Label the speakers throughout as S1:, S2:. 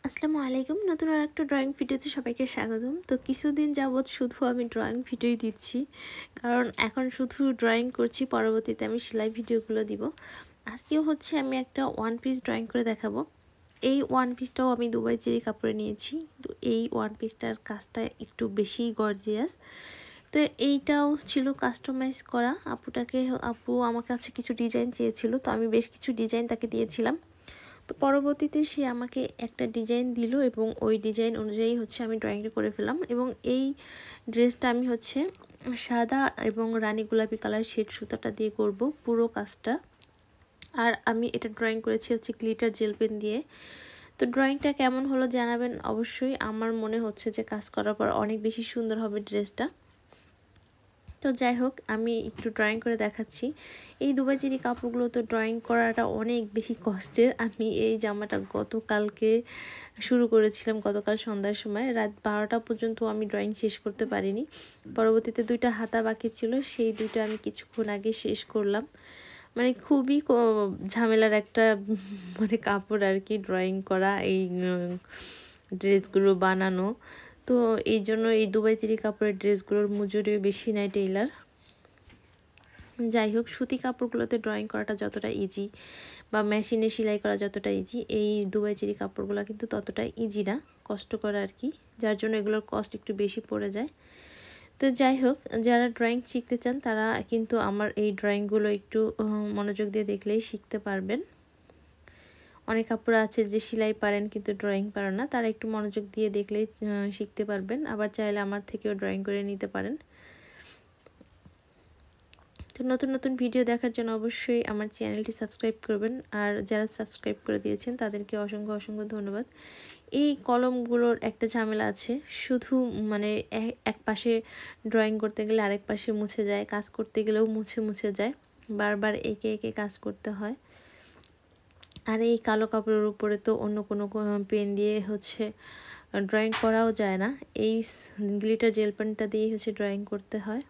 S1: আসসালামু আলাইকুম। নতুন আরেকটা ড্রয়িং ভিডিওতে সবাইকে স্বাগতম। তো কিছুদিন যাবৎ শুধু আমি ড্রয়িং ভিডিওই দিচ্ছি। কারণ এখন শুধু ড্রয়িং করছি, পরবর্তীতে আমি সেলাই ভিডিওগুলো দিব। আজকেও হচ্ছে আমি একটা ওয়ান পিস ড্রয়িং করে দেখাবো। এই ওয়ান পিসটাও আমি দুবাই চেরি কাপড়ে নিয়েছি। তো এই ওয়ান পিসটার কাজটা একটু বেশিই গর্জিয়াস। তো এইটাও ছিল কাস্টমাইজ করা। আপু আমার কাছে কিছু ডিজাইন চেয়েছিল, তো আমি বেশ কিছু ডিজাইন তাকে দিয়েছিলাম। তো পরবর্তীতে সে আমাকে একটা ডিজাইন দিল এবং ওই ডিজাইন অনুযায়ী হচ্ছে আমি ড্রয়িংটা করে ফেললাম। এবং এই ড্রেসটা আমি হচ্ছে সাদা এবং রানী গোলাপি কালার শেড সুতাটা দিয়ে করব পুরো কাজটা। আর আমি এটা ড্রয়িং করেছি হচ্ছে গ্লিটার জেল পেন দিয়ে। তো ড্রয়িংটা কেমন হলো জানাবেন অবশ্যই। আমার মনে হচ্ছে যে কাজ করার পর অনেক বেশি সুন্দর হবে ড্রেসটা। তো যাই হোক, আমি একটু ড্রয়িং করে দেখাচ্ছি। এই দুবাই চেরি কাপড়গুলো তো ড্রয়িং করাটা অনেক বেশি কষ্টের। আমি এই জামাটা গতকালকে শুরু করেছিলাম, গতকাল সন্ধ্যার সময়। রাত 12টা পর্যন্ত আমি ড্রয়িং শেষ করতে পারিনি। পরবর্তীতে দুইটা হাতা বাকি ছিল, সেই দুইটা আমি কিছুক্ষণ আগে শেষ করলাম। মানে খুবই ঝামেলার একটা মানে কাপড় আর কি, ড্রয়িং করা, এই ড্রেসগুলো বানানো। তো এই জন্য এই দুবাই চেরি কাপড়ের ড্রেসগুলোর মজুরিও বেশি নেয় টেইলার। যাই হোক, সুতি কাপড়গুলোতে ড্রয়িং করাটা যতটা ইজি বা মেশিনে সেলাই করা যতটা ইজি, এই দুবাই চেরি কাপড়গুলো কিন্তু ততটা ইজি না, কষ্টকর আর কি। যার জন্য এগুলোর কস্ট একটু বেশি পড়ে যায়। তো যাই হোক, যারা ড্রয়িং শিখতে চান তারা কিন্তু আমার এই ড্রয়িংগুলো একটু মনোযোগ দিয়ে দেখলেই শিখতে পারবেন। অনেক আপুরা আছে যে সেলাই পারেন কিন্তু ড্রয়িং পারেন না, তারা একটু মনোযোগ দিয়ে দেখলেই শিখতে পারবেন। আবার চাইলে আমার থেকেও ড্রয়িং করে নিতে পারেন। তো নতুন নতুন ভিডিও দেখার জন্য অবশ্যই আমার চ্যানেলটি সাবস্ক্রাইব করবেন। আর যারা সাবস্ক্রাইব করে দিয়েছেন তাদেরকে অসংখ্য অসংখ্য ধন্যবাদ। এই কলমগুলোর একটা ঝামেলা আছে, শুধু মানে এক পাশে ড্রয়িং করতে গেলে আরেক পাশে মুছে যায়, কাজ করতে গেলেও মুছে মুছে যায়, বারবার এঁকে এঁকে কাজ করতে হয়। আর এই কালো কাপড়ের উপরে তো অন্য কোনো পেন দিয়ে হচ্ছে ড্রয়িং করাও যায় না, এই গ্লিটার জেল পেনটা দিয়েই হচ্ছে ড্রয়িং করতে হয়।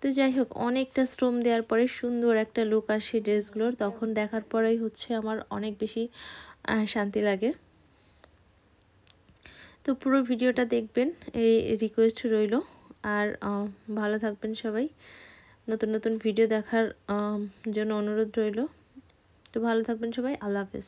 S1: তো যাই হোক, অনেকটা শ্রম দেওয়ার পরে সুন্দর একটা লুক আসে ড্রেসগুলোর, তখন দেখার পরেই হচ্ছে আমার অনেক বেশি শান্তি লাগে। তো পুরো ভিডিওটা দেখবেন, এই রিকোয়েস্ট রইল। আর ভালো থাকবেন সবাই। নতুন নতুন ভিডিও দেখার জন্য অনুরোধ রইল। তো ভালো থাকবেন সবাই। আল্লাহ হাফেজ।